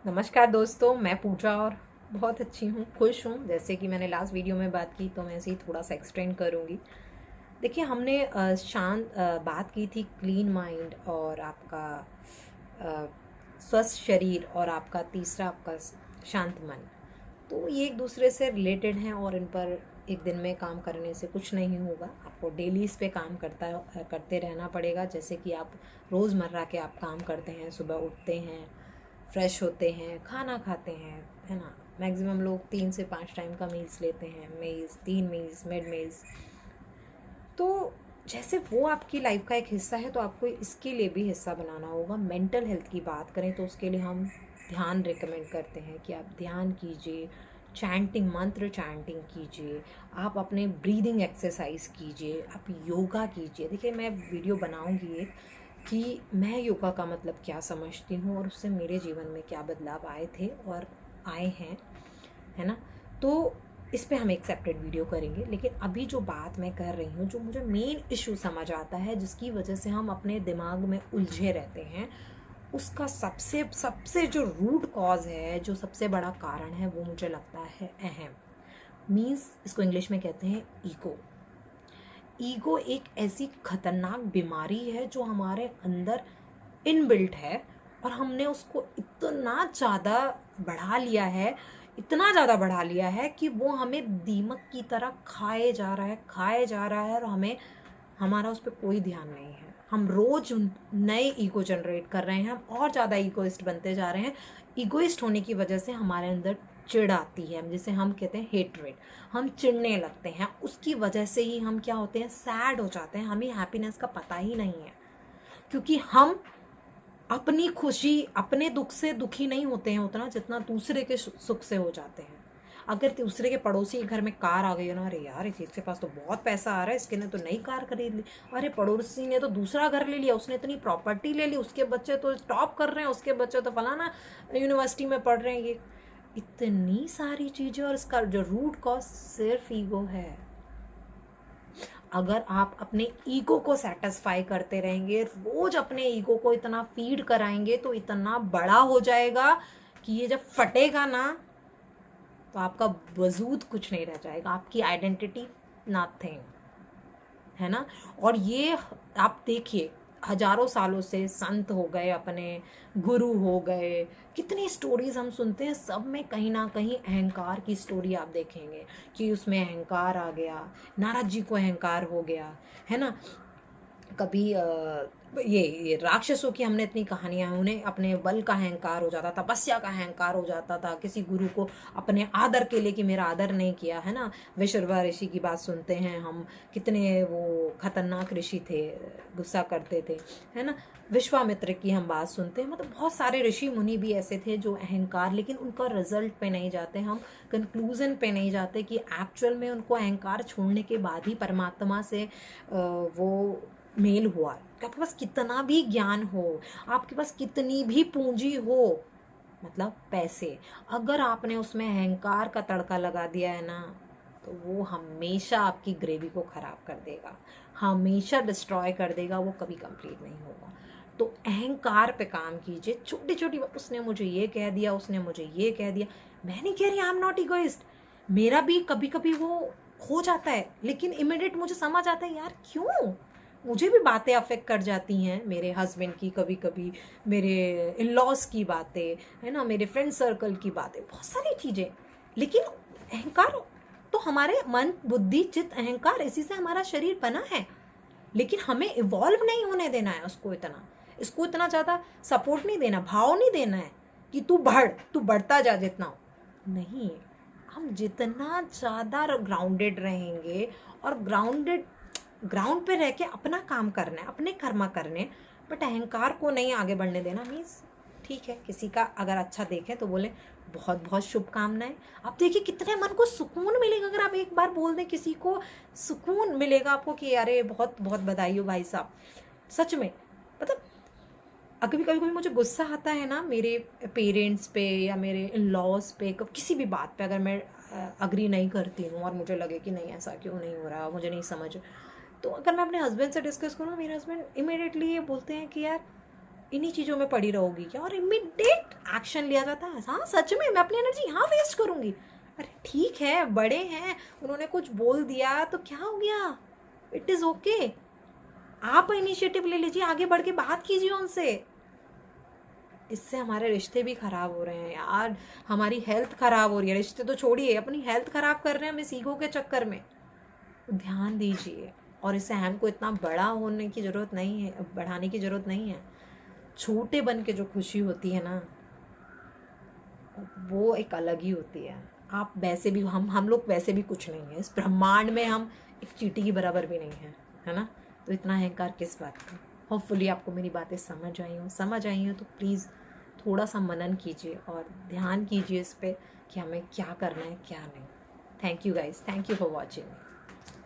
नमस्कार दोस्तों, मैं पूजा और बहुत अच्छी हूँ, खुश हूँ। जैसे कि मैंने लास्ट वीडियो में बात की तो मैं ऐसे ही थोड़ा सा एक्सटेंड करूँगी। देखिए, हमने बात की थी क्लीन माइंड और आपका अ, स्वस्थ शरीर और आपका तीसरा आपका शांत मन। तो ये एक दूसरे से रिलेटेड हैं और इन पर एक दिन में काम करने से कुछ नहीं होगा। आपको डेली इस पे काम करते रहना पड़ेगा। जैसे कि आप रोज़मर्रा के आप काम करते हैं, सुबह उठते हैं, फ्रेश होते हैं, खाना खाते हैं, है ना। मैक्सिमम लोग 3 से 5 टाइम का मील्स लेते हैं, मील्स 3 मील्स, मिड मील्स। तो जैसे वो आपकी लाइफ का एक हिस्सा है तो आपको इसके लिए भी हिस्सा बनाना होगा। मेंटल हेल्थ की बात करें तो उसके लिए हम ध्यान रिकमेंड करते हैं कि आप ध्यान कीजिए, चैंटिंग, मंत्र चैंटिंग कीजिए, आप अपने ब्रीदिंग एक्सरसाइज कीजिए, आप योगा कीजिए। देखिए, मैं वीडियो बनाऊंगी एक कि मैं योगा का मतलब क्या समझती हूँ और उससे मेरे जीवन में क्या बदलाव आए थे और आए हैं, है ना। तो इस पे हम एक सेपरेट वीडियो करेंगे। लेकिन अभी जो बात मैं कर रही हूँ, जो मुझे मेन इशू समझ आता है जिसकी वजह से हम अपने दिमाग में उलझे रहते हैं, उसका सबसे सबसे जो रूट कॉज है, जो सबसे बड़ा कारण है, वो मुझे लगता है अहम। मीन्स इसको इंग्लिश में कहते हैं ईगो। ईगो एक ऐसी खतरनाक बीमारी है जो हमारे अंदर इनबिल्ट है और हमने उसको इतना ज़्यादा बढ़ा लिया है, इतना ज़्यादा बढ़ा लिया है कि वो हमें दीमक की तरह खाए जा रहा है और हमें, हमारा उस पर कोई ध्यान नहीं है। हम रोज नए ईगो जनरेट कर रहे हैं, हम और ज़्यादा ईगोइस्ट बनते जा रहे हैं। ईगोइस्ट होने की वजह से हमारे अंदर चिढ़ आती है, जिसे हम कहते हैं हेट्रेड। हम चिढ़ने लगते हैं, उसकी वजह से ही हम क्या होते हैं, सैड हो जाते हैं। हमें हैप्पीनेस का पता ही नहीं है, क्योंकि हम अपनी खुशी, अपने दुख से दुखी नहीं होते हैं उतना जितना दूसरे के सुख से हो जाते हैं। अगर दूसरे के पड़ोसी के घर में कार आ गई है ना, अरे यार इस इसके पास तो बहुत पैसा आ रहा है, इसके ने तो नई कार खरीद ली। अरे पड़ोसी ने तो दूसरा घर ले लिया, उसने इतनी प्रॉपर्टी ले ली, उसके बच्चे तो टॉप कर रहे हैं, उसके बच्चे तो फलाना यूनिवर्सिटी में पढ़ रहे हैं। ये इतनी सारी चीज़ें, और इसका जो रूट कॉज सिर्फ ईगो है। अगर आप अपने ईगो को सेटिस्फाई करते रहेंगे, रोज अपने ईगो को इतना फीड कराएंगे, तो इतना बड़ा हो जाएगा कि ये जब फटेगा ना, तो आपका वजूद कुछ नहीं रह जाएगा, आपकी आइडेंटिटी नथिंग, है ना। और ये आप देखिए, हजारों सालों से संत हो गए, अपने गुरु हो गए, कितनी स्टोरीज हम सुनते हैं, सब में कहीं ना कहीं अहंकार की स्टोरी आप देखेंगे कि उसमें अहंकार आ गया। नारद जी को अहंकार हो गया, है ना। कभी ये राक्षसों की हमने इतनी कहानियां हैं, उन्हें अपने बल का अहंकार हो जाता, तपस्या का अहंकार हो जाता था, किसी गुरु को अपने आदर के लिए कि मेरा आदर नहीं किया, है ना। विश्रवा ऋषि की बात सुनते हैं हम, कितने वो खतरनाक ऋषि थे, गुस्सा करते थे, है ना। विश्वामित्र की हम बात सुनते हैं, मतलब बहुत सारे ऋषि मुनि भी ऐसे थे जो अहंकार, लेकिन उनका रिजल्ट पे नहीं जाते हम, कंक्लूजन पे नहीं जाते कि एक्चुअल में उनको अहंकार छोड़ने के बाद ही परमात्मा से वो मेल हुआ। आपके पास कितना भी ज्ञान हो, आपके पास कितनी भी पूंजी हो, मतलब पैसे, अगर आपने उसमें अहंकार का तड़का लगा दिया है ना, तो वो हमेशा आपकी ग्रेवी को खराब कर देगा, हमेशा डिस्ट्रॉय कर देगा, वो कभी कंप्लीट नहीं होगा। तो अहंकार पे काम कीजिए। छोटी छोटी, उसने मुझे ये कह दिया, उसने मुझे ये कह दिया, मैं नहीं कह रही आई एम नॉट इगोइस्ट, मेरा भी कभी कभी वो हो जाता है, लेकिन इमिडिएट मुझे समझ आता है यार क्यों, मुझे भी बातें अफेक्ट कर जाती हैं, मेरे हस्बैंड की, कभी कभी मेरे इन लॉज की बातें, है ना, मेरे फ्रेंड सर्कल की बातें, बहुत सारी चीज़ें। लेकिन अहंकार तो हमारे मन, बुद्धि, चित्त, अहंकार, इसी से हमारा शरीर बना है। लेकिन हमें इवॉल्व नहीं होने देना है उसको इतना, इसको इतना ज़्यादा सपोर्ट नहीं देना, भाव नहीं देना है कि तू बढ़ता जा जितना हो। नहीं, हम जितना ज़्यादा ग्राउंडेड रहेंगे, और ग्राउंड पे रह के अपना काम करना है, अपने कर्मा करने, बट अहंकार को नहीं आगे बढ़ने देना। मीन्स ठीक है, किसी का अगर अच्छा देखें तो बोले बहुत बहुत शुभकामनाएं। आप देखिए कितने मन को सुकून मिलेगा अगर आप एक बार बोल दें किसी को, सुकून मिलेगा आपको कि अरे बहुत बहुत बधाई हो भाई साहब, सच में। मतलब कभी कभी कभी मुझे गुस्सा आता है ना मेरे पेरेंट्स पे या मेरे इन लॉज पे, किसी भी बात पे अगर मैं अग्री नहीं करती हूँ और मुझे लगे कि नहीं ऐसा क्यों नहीं हो रहा, मुझे नहीं समझ, तो अगर मैं अपने हस्बैंड से डिस्कस करूँ, मेरे हस्बैंड इमिडिएटली ये बोलते हैं कि यार इन्हीं चीज़ों में पड़ी रहोगी क्या? और इमीडिएट एक्शन लिया जाता है, हाँ सच में मैं अपनी एनर्जी यहाँ वेस्ट करूँगी? अरे ठीक है, बड़े हैं, उन्होंने कुछ बोल दिया तो क्या हो गया, इट इज़ ओके। आप इनिशिएटिव ले लीजिए, आगे बढ़ के बात कीजिए उनसे। इससे हमारे रिश्ते भी खराब हो रहे हैं यार, हमारी हेल्थ खराब हो रही है। रिश्ते तो छोड़िए, अपनी हेल्थ खराब कर रहे हैं हम इस ईगो के चक्कर में। ध्यान दीजिए। और इस अहम को इतना बड़ा होने की ज़रूरत नहीं है, बढ़ाने की ज़रूरत नहीं है। छोटे बन के जो खुशी होती है ना, वो एक अलग ही होती है। आप वैसे भी, हम लोग वैसे भी कुछ नहीं है इस ब्रह्मांड में, हम एक चींटी की बराबर भी नहीं है ना? तो इतना अहंकार किस बात का? होपफुली आपको मेरी बातें समझ आई हो तो प्लीज़ थोड़ा सा मनन कीजिए और ध्यान कीजिए इस पर कि हमें क्या करना है क्या नहीं। Thank you guys, thank you for watching.